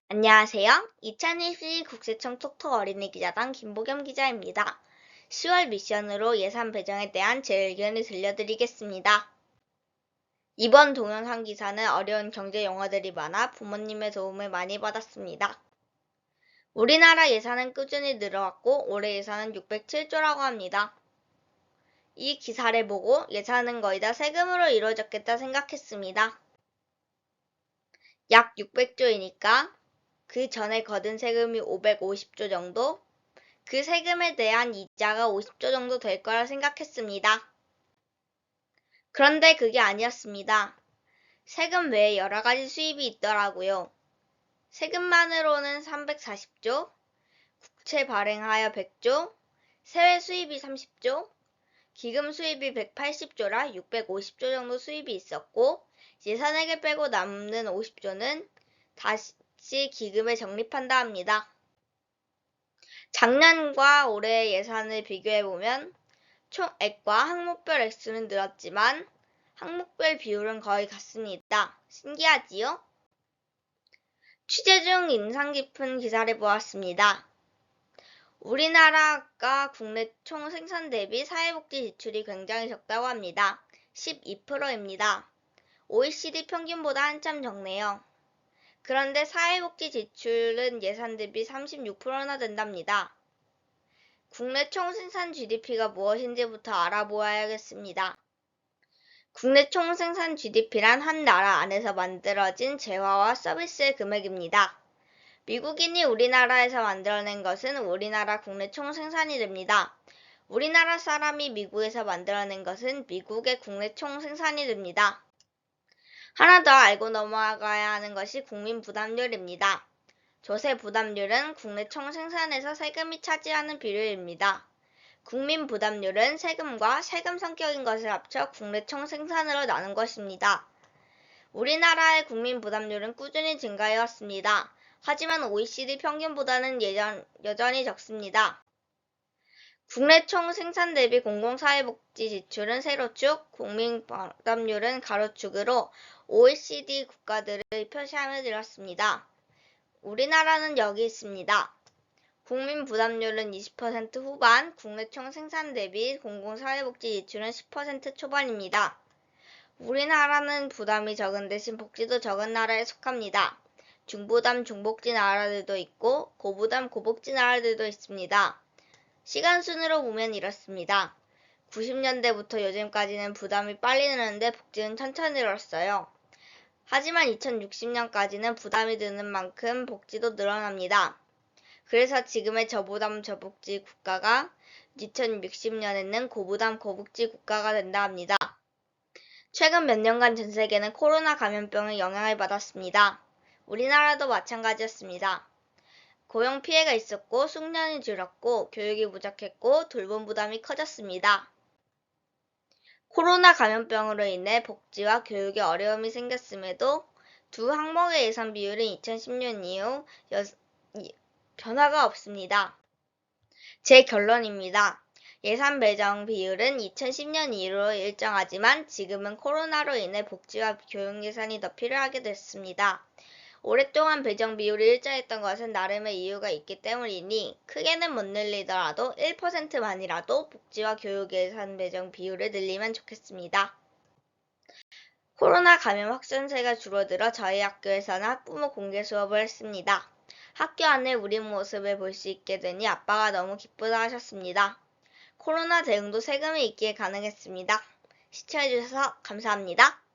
안녕하세요. 2022 국세청 톡톡 어린이 기자단 김보겸 기자입니다. 10월 미션으로 예산 배정에 대한 제 의견을 들려드리겠습니다. 이번 동영상 기사는 어려운 경제 용어들이 많아 부모님의 도움을 많이 받았습니다. 우리나라 예산은 꾸준히 늘어왔고 올해 예산은 607조라고 합니다. 이 기사를 보고 예산은 거의 다 세금으로 이루어졌겠다 생각했습니다. 약 600조이니까 그 전에 거둔 세금이 550조 정도? 그 세금에 대한 이자가 50조 정도 될 거라 생각했습니다. 그런데 그게 아니었습니다. 세금 외에 여러 가지 수입이 있더라고요. 세금만으로는 340조, 국채 발행하여 100조, 세외 수입이 30조, 기금 수입이 180조라 650조 정도 수입이 있었고 예산액을 빼고 남는 50조는 다시 기금에 적립한다 합니다. 작년과 올해의 예산을 비교해보면 총액과 항목별 액수는 늘었지만 항목별 비율은 거의 같습니다. 신기하지요? 취재 중 인상 깊은 기사를 보았습니다. 우리나라가 국내 총 생산 대비 사회복지 지출이 굉장히 적다고 합니다. 12%입니다. OECD 평균보다 한참 적네요. 그런데 사회복지 지출은 예산 대비 36%나 된답니다. 국내 총생산 GDP가 무엇인지부터 알아보아야겠습니다. 국내 총생산 GDP란 한 나라 안에서 만들어진 재화와 서비스의 금액입니다. 미국인이 우리나라에서 만들어낸 것은 우리나라 국내 총생산이 됩니다. 우리나라 사람이 미국에서 만들어낸 것은 미국의 국내 총생산이 됩니다. 하나 더 알고 넘어가야 하는 것이 국민 부담률입니다. 조세 부담률은 국내 총생산에서 세금이 차지하는 비율입니다. 국민 부담률은 세금과 세금 성격인 것을 합쳐 국내 총생산으로 나눈 것입니다. 우리나라의 국민 부담률은 꾸준히 증가해왔습니다. 하지만 OECD 평균보다는 여전히 적습니다. 국내 총생산 대비 공공사회복지 지출은 세로축, 국민 부담률은 가로축으로 OECD 국가들을 표시하며 드렸습니다. 우리나라는 여기 있습니다. 국민 부담률은 20% 후반, 국내 총생산 대비 공공사회복지 지출은 10% 초반입니다. 우리나라는 부담이 적은 대신 복지도 적은 나라에 속합니다. 중부담 중복지 나라들도 있고 고부담 고복지 나라들도 있습니다. 시간 순으로 보면 이렇습니다. 90년대부터 요즘까지는 부담이 빨리 느는데 복지는 천천히 늘었어요. 하지만 2060년까지는 부담이 느는 만큼 복지도 늘어납니다. 그래서 지금의 저부담 저복지 국가가 2060년에는 고부담 고복지 국가가 된다 합니다. 최근 몇 년간 전 세계는 코로나 감염병의 영향을 받았습니다. 우리나라도 마찬가지였습니다. 고용 피해가 있었고 숙련이 줄었고 교육이 부족했고 돌봄 부담이 커졌습니다. 코로나 감염병으로 인해 복지와 교육에 어려움이 생겼음에도 두 항목의 예산 비율은 2010년 이후 변화가 없습니다. 제 결론입니다. 예산 배정 비율은 2010년 이후로 일정하지만 지금은 코로나로 인해 복지와 교육 예산이 더 필요하게 됐습니다. 오랫동안 배정 비율이 일정했던 것은 나름의 이유가 있기 때문이니 크게는 못 늘리더라도 1%만이라도 복지와 교육 예산 배정 비율을 늘리면 좋겠습니다. 코로나 감염 확산세가 줄어들어 저희 학교에서는 학부모 공개 수업을 했습니다. 학교 안에 우리 모습을 볼 수 있게 되니 아빠가 너무 기쁘다 하셨습니다. 코로나 대응도 세금이 있기에 가능했습니다. 시청해주셔서 감사합니다.